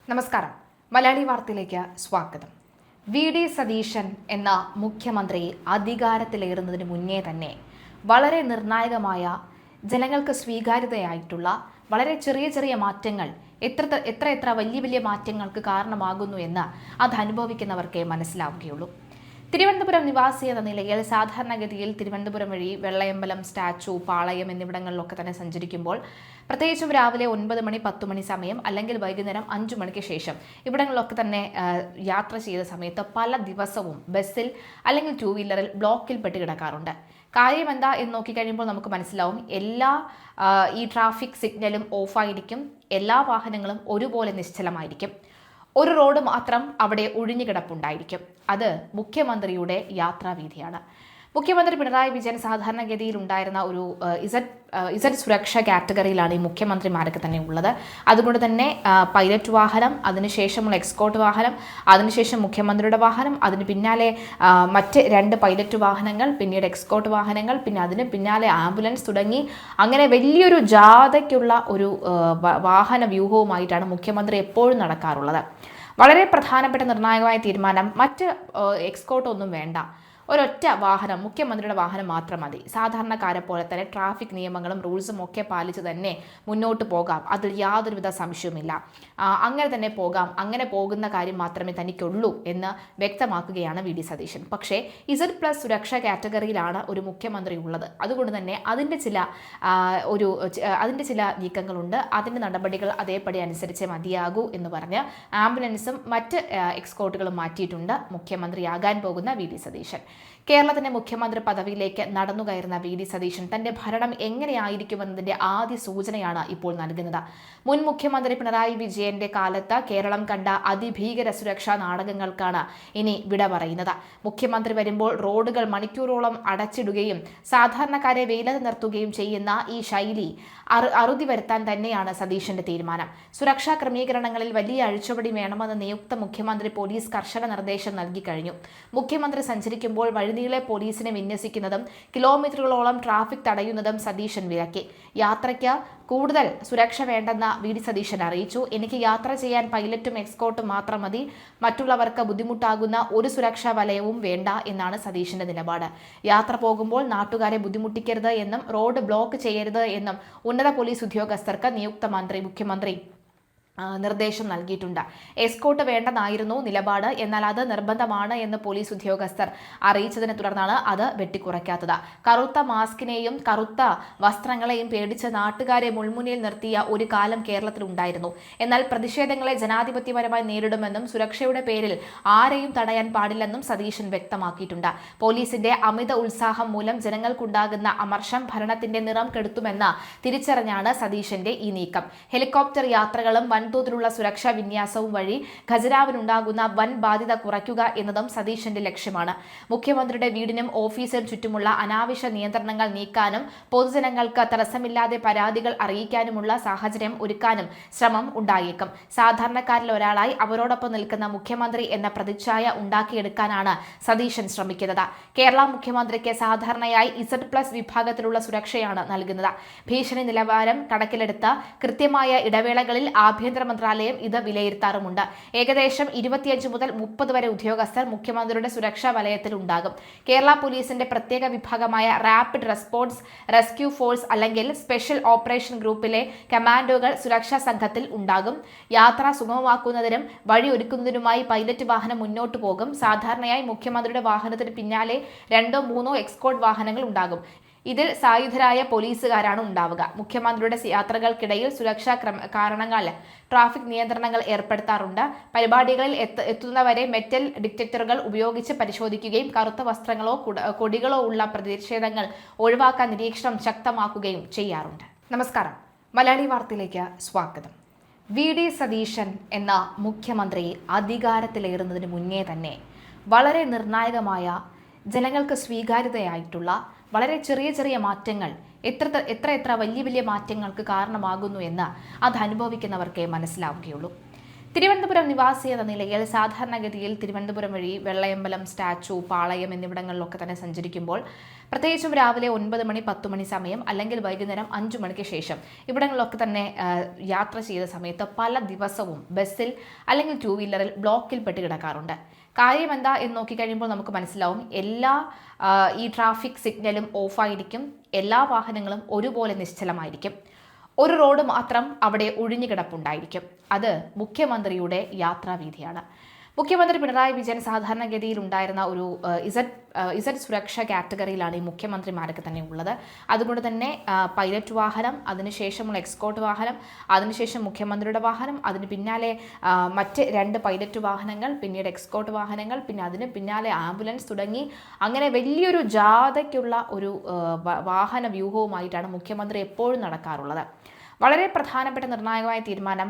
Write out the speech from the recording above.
നമസ്കാരം. മലയാളി വാർത്തയിലേക്ക് സ്വാഗതം. വി.ഡി. സതീശൻ എന്ന മുഖ്യമന്ത്രി അധികാരത്തിലേറുന്നതിന് മുന്നേ തന്നെ വളരെ നിർണായകമായ ജനങ്ങൾക്ക് സ്വീകാര്യതയായിട്ടുള്ള വളരെ ചെറിയ മാറ്റങ്ങൾ എത്ര വലിയ മാറ്റങ്ങൾക്ക് കാരണമാകുന്നു എന്ന് അത് അനുഭവിക്കുന്നവർക്കേ മനസ്സിലാവുകയുള്ളൂ. തിരുവനന്തപുരം നിവാസി എന്ന നിലയിൽ സാധാരണഗതിയിൽ തിരുവനന്തപുരം വഴി വെള്ളയമ്പലം, സ്റ്റാച്ചു, പാളയം എന്നിവിടങ്ങളിലൊക്കെ തന്നെ സഞ്ചരിക്കുമ്പോൾ പ്രത്യേകിച്ചും രാവിലെ 9 മണി 10 മണി സമയം അല്ലെങ്കിൽ വൈകുന്നേരം 5 മണിക്ക് ശേഷം ഇവിടങ്ങളിലൊക്കെ തന്നെ യാത്ര ചെയ്ത സമയത്ത് പല ദിവസവും ബസ്സിൽ അല്ലെങ്കിൽ 2 വീലറിൽ ബ്ലോക്കിൽ പെട്ട് കിടക്കാറുണ്ട്. കാര്യം എന്താ എന്ന് നോക്കിക്കഴിയുമ്പോൾ നമുക്ക് മനസ്സിലാവും. ഈ ട്രാഫിക് സിഗ്നലും ഓഫായിരിക്കും, എല്ലാ വാഹനങ്ങളും ഒരുപോലെ നിശ്ചലമായിരിക്കും. ഒരു റോഡ് മാത്രം അവിടെ ഒഴിഞ്ഞു കിടപ്പുണ്ടായിരിക്കും. അത് മുഖ്യമന്ത്രിയുടെ യാത്രാവീഥിയാണ്. മുഖ്യമന്ത്രി പിണറായി വിജയൻ സാധാരണഗതിയിൽ ഉണ്ടായിരുന്ന ഒരു ഇസഡ് സുരക്ഷ കാറ്റഗറിയിലാണ് ഈ മുഖ്യമന്ത്രിമാരൊക്കെ തന്നെ ഉള്ളത്. അതുകൊണ്ട് തന്നെ പൈലറ്റ് വാഹനം, അതിനുശേഷമുള്ള എക്സ്കോർട്ട് വാഹനം, അതിനുശേഷം മുഖ്യമന്ത്രിയുടെ വാഹനം, അതിന് പിന്നാലെ മറ്റ് 2 പൈലറ്റ് വാഹനങ്ങൾ, പിന്നീട് എക്സ്കോർട്ട് വാഹനങ്ങൾ, പിന്നെ അതിന് പിന്നാലെ ആംബുലൻസ് തുടങ്ങി അങ്ങനെ വലിയൊരു ജാഥയ്ക്കുള്ള ഒരു വാഹന വ്യൂഹവുമായിട്ടാണ് മുഖ്യമന്ത്രി എപ്പോഴും നടക്കാറുള്ളത്. വളരെ പ്രധാനപ്പെട്ട നിർണായകമായ തീരുമാനം, മറ്റ് എക്സ്കോർട്ടൊന്നും വേണ്ട, ഒരൊറ്റ വാഹനം, മുഖ്യമന്ത്രിയുടെ വാഹനം മാത്രം മതി. സാധാരണക്കാരെ പോലെ തന്നെ ട്രാഫിക് നിയമങ്ങളും റൂൾസും ഒക്കെ പാലിച്ച് തന്നെ മുന്നോട്ട് പോകാം, അതിൽ യാതൊരുവിധ സംശയവുമില്ല. അങ്ങനെ തന്നെ പോകാം, അങ്ങനെ പോകുന്ന കാര്യം മാത്രമേ തനിക്കുള്ളൂ എന്ന് വ്യക്തമാക്കുകയാണ് വി.ഡി. സതീശൻ. പക്ഷേ Z+ സുരക്ഷാ കാറ്റഗറിയിലാണ് ഒരു മുഖ്യമന്ത്രി ഉള്ളത്. അതുകൊണ്ട് തന്നെ അതിൻ്റെ ചില നീക്കങ്ങളുണ്ട്. അതിൻ്റെ നടപടികൾ അതേപടി അനുസരിച്ച് മതിയാകൂ എന്ന് പറഞ്ഞ് ആംബുലൻസും മറ്റ് എക്സ്കോർട്ടുകളും മാറ്റിയിട്ടുണ്ട് മുഖ്യമന്ത്രിയാകാൻ പോകുന്ന വി.ഡി. സതീശൻ. കേരളത്തിന്റെ മുഖ്യമന്ത്രി പദവിയിലേക്ക് നടന്നു കയറുന്ന വി.ഡി. സതീശൻ തന്റെ ഭരണം എങ്ങനെയായിരിക്കുമെന്നതിന്റെ ആദ്യ സൂചനയാണ് ഇപ്പോൾ നൽകുന്നത്. മുൻ മുഖ്യമന്ത്രി പിണറായി വിജയന്റെ കാലത്ത് കേരളം കണ്ട അതിഭീകര സുരക്ഷാ നാടകങ്ങൾക്കാണ് ഇനി വിട പറയുന്നത്. മുഖ്യമന്ത്രി വരുമ്പോൾ റോഡുകൾ മണിക്കൂറോളം അടച്ചിടുകയും സാധാരണക്കാരെ വെയിലത്ത് നിർത്തുകയും ചെയ്യുന്ന ഈ ശൈലി അറുതി വരുത്താൻ തന്നെയാണ് സതീശന്റെ തീരുമാനം. സുരക്ഷാ ക്രമീകരണങ്ങളിൽ വലിയ അഴിച്ചുപടി വേണമെന്ന് നിയുക്ത മുഖ്യമന്ത്രി പോലീസ് കർശന നിർദ്ദേശം നൽകി കഴിഞ്ഞു. മുഖ്യമന്ത്രി സഞ്ചരിക്കുമ്പോൾ വഴിനീളെ പോലീസിനെ വിന്യസിക്കുന്നതും കിലോമീറ്ററുകളോളം ട്രാഫിക് തടയുന്നതും സതീശൻ വിലക്കി. യാത്രയ്ക്ക് കൂടുതൽ സുരക്ഷ വേണ്ടെന്ന് വി.ഡി. സതീശൻ അറിയിച്ചു. എനിക്ക് യാത്ര ചെയ്യാൻ പൈലറ്റും എക്സ്കോർട്ടും മാത്രം മതി, മറ്റുള്ളവർക്ക് ബുദ്ധിമുട്ടാകുന്ന ഒരു സുരക്ഷാ വലയവും വേണ്ട എന്നാണ് സതീശന്റെ നിലപാട്. യാത്ര പോകുമ്പോൾ നാട്ടുകാരെ ബുദ്ധിമുട്ടിക്കരുത് എന്നും റോഡ് ബ്ലോക്ക് ചെയ്യരുത് എന്നും ഉന്നത പോലീസ് ഉദ്യോഗസ്ഥർക്ക് നിയുക്ത മുഖ്യമന്ത്രി നിർദ്ദേശം നൽകിയിട്ടുണ്ട്. എസ്കോർട്ട് വേണ്ടെന്നായിരുന്നു നിലപാട്. എന്നാൽ അത് നിർബന്ധമാണ് എന്ന് പോലീസ് ഉദ്യോഗസ്ഥർ അറിയിച്ചതിനെ തുടർന്നാണ് അത് വെട്ടിക്കുറയ്ക്കാത്തത്. കറുത്ത മാസ്കിനെയും കറുത്ത വസ്ത്രങ്ങളെയും പേടിച്ച് നാട്ടുകാരെ മുൾമുനയിൽ നിർത്തിയ ഒരു കാലം കേരളത്തിലുണ്ടായിരുന്നു. എന്നാൽ പ്രതിഷേധങ്ങളെ ജനാധിപത്യപരമായി നേരിടുമെന്നും സുരക്ഷയുടെ പേരിൽ ആരെയും തടയാൻ പാടില്ലെന്നും സതീശൻ വ്യക്തമാക്കിയിട്ടുണ്ട്. പോലീസിന്റെ അമിത ഉത്സാഹം മൂലം ജനങ്ങൾക്കുണ്ടാകുന്ന അമർഷം ഭരണത്തിന്റെ നിറം കെടുത്തുമെന്ന് തിരിച്ചറിഞ്ഞാണ് സതീശന്റെ ഈ നീക്കം. ഹെലികോപ്റ്റർ യാത്രകളും വൻതോതിലുള്ള സുരക്ഷാ വിന്യാസവും വഴി ഖജനാവിനുണ്ടാകുന്ന വൻ ബാധ്യത കുറയ്ക്കുക എന്നതും സതീശന്റെ ലക്ഷ്യമാണ്. മുഖ്യമന്ത്രിയുടെ വീടിനും ഓഫീസിനും ചുറ്റുമുള്ള അനാവശ്യ നിയന്ത്രണങ്ങൾ നീക്കാനും പൊതുജനങ്ങൾക്ക് തടസ്സമില്ലാതെ പരാതികൾ അറിയിക്കാനുമുള്ള സാഹചര്യം ഒരുക്കാനും ശ്രമം ഉണ്ടായേക്കും. സാധാരണക്കാരിൽ ഒരാളായി അവരോടൊപ്പം നിൽക്കുന്ന മുഖ്യമന്ത്രി എന്ന പ്രതിച്ഛായ ഉണ്ടാക്കിയെടുക്കാനാണ് സതീശൻ ശ്രമിക്കുന്നത്. കേരള മുഖ്യമന്ത്രിക്ക് സാധാരണയായി Z+ വിഭാഗത്തിലുള്ള സുരക്ഷയാണ് നൽകുന്നത്. ഭീഷണി നിലവാരം കണക്കിലെടുത്ത് കൃത്യമായ ഇടവേളകളിൽ ആഭ്യന്തര മന്ത്രാലയം ഇത് വിലയിരുത്താറുമുണ്ട്. ഏകദേശം 25 മുതൽ 30 വരെ ഉദ്യോഗസ്ഥർ മുഖ്യമന്ത്രിയുടെ സുരക്ഷാ വലയത്തിൽ ഉണ്ടാകും. കേരള പോലീസിന്റെ പ്രത്യേക വിഭാഗമായ റാപ്പിഡ് റെസ്പോൺസ് റെസ്ക്യൂ ഫോഴ്സ് അല്ലെങ്കിൽ സ്പെഷ്യൽ ഓപ്പറേഷൻ ഗ്രൂപ്പിലെ കമാൻഡോകൾ സുരക്ഷാ സംഘത്തിൽ ഉണ്ടാകും. യാത്ര സുഗമമാക്കുന്നതിനും വഴിയൊരുക്കുന്നതിനുമായി പൈലറ്റ് വാഹനം മുന്നോട്ടു പോകും. സാധാരണയായി മുഖ്യമന്ത്രിയുടെ വാഹനത്തിന് പിന്നാലെ 2-3 എക്സ്കോർട്ട് വാഹനങ്ങൾ ഉണ്ടാകും. ഇതിൽ സായുധരായ പോലീസുകാരാണ് ഉണ്ടാവുക. മുഖ്യമന്ത്രിയുടെ യാത്രകൾക്കിടയിൽ സുരക്ഷാ കാരണങ്ങൾ ട്രാഫിക് നിയന്ത്രണങ്ങൾ ഏർപ്പെടുത്താറുണ്ട്. പരിപാടികളിൽ എത്തുന്നവരെ മെറ്റൽ ഡിറ്റക്ടറുകൾ ഉപയോഗിച്ച് പരിശോധിക്കുകയും കറുത്ത വസ്ത്രങ്ങളോ കൊടികളോ ഉള്ള പ്രതിഷേധങ്ങൾ ഒഴിവാക്കാൻ നിരീക്ഷണം ശക്തമാക്കുകയും ചെയ്യാറുണ്ട്. നമസ്കാരം. മലയാളി വാർത്തയിലേക്ക് സ്വാഗതം. വി.ഡി. സതീശൻ എന്ന മുഖ്യമന്ത്രി അധികാരത്തിലേറുന്നതിന് മുന്നേ തന്നെ വളരെ നിർണായകമായ ജനങ്ങൾക്ക് സ്വീകാര്യതയായിട്ടുള്ള വളരെ ചെറിയ മാറ്റങ്ങൾ എത്ര വലിയ മാറ്റങ്ങൾക്ക് കാരണമാകുന്നു എന്ന് അത് അനുഭവിക്കുന്നവർക്കേ മനസ്സിലാവുകയുള്ളൂ. തിരുവനന്തപുരം നിവാസി എന്ന നിലയിൽ സാധാരണഗതിയിൽ തിരുവനന്തപുരം വഴി വെള്ളയമ്പലം, സ്റ്റാച്ചു, പാളയം എന്നിവിടങ്ങളിലൊക്കെ തന്നെ സഞ്ചരിക്കുമ്പോൾ പ്രത്യേകിച്ചും രാവിലെ 9 മണി 10 മണി സമയം അല്ലെങ്കിൽ വൈകുന്നേരം 5 മണിക്ക് ശേഷം ഇവിടങ്ങളിലൊക്കെ തന്നെ യാത്ര ചെയ്ത സമയത്ത് പല ദിവസവും ബസ്സിൽ അല്ലെങ്കിൽ 2 വീലറിൽ ബ്ലോക്കിൽ പെട്ട് കിടക്കാറുണ്ട്. കാര്യം എന്താ എന്ന് നോക്കിക്കഴിയുമ്പോൾ നമുക്ക് മനസ്സിലാവും. ഈ ട്രാഫിക് സിഗ്നലും ഓഫായിരിക്കും, എല്ലാ വാഹനങ്ങളും ഒരുപോലെ നിശ്ചലമായിരിക്കും. ഒരു റോഡ് മാത്രം അവിടെ ഒഴിഞ്ഞുകിടപ്പുണ്ടായിരിക്കും. അത് മുഖ്യമന്ത്രിയുടെ യാത്രാവീഥിയാണ്. മുഖ്യമന്ത്രി പിണറായി വിജയൻ സാധാരണഗതിയിൽ ഉണ്ടായിരുന്ന ഒരു ഇസഡ് സുരക്ഷ കാറ്റഗറിയിലാണ് ഈ മുഖ്യമന്ത്രിമാരൊക്കെ തന്നെ ഉള്ളത്. അതുകൊണ്ട് തന്നെ പൈലറ്റ് വാഹനം, അതിനുശേഷമുള്ള എക്സ്കോർട്ട് വാഹനം, അതിനുശേഷം മുഖ്യമന്ത്രിയുടെ വാഹനം, അതിന് പിന്നാലെ മറ്റ് 2 പൈലറ്റ് വാഹനങ്ങൾ, പിന്നീട് എക്സ്കോർട്ട് വാഹനങ്ങൾ, പിന്നെ അതിന് പിന്നാലെ ആംബുലൻസ് തുടങ്ങി അങ്ങനെ വലിയൊരു ജാഥയ്ക്കുള്ള ഒരു വാഹന വ്യൂഹവുമായിട്ടാണ് മുഖ്യമന്ത്രി എപ്പോഴും നടക്കാറുള്ളത്. വളരെ പ്രധാനപ്പെട്ട നിർണായകമായ തീരുമാനം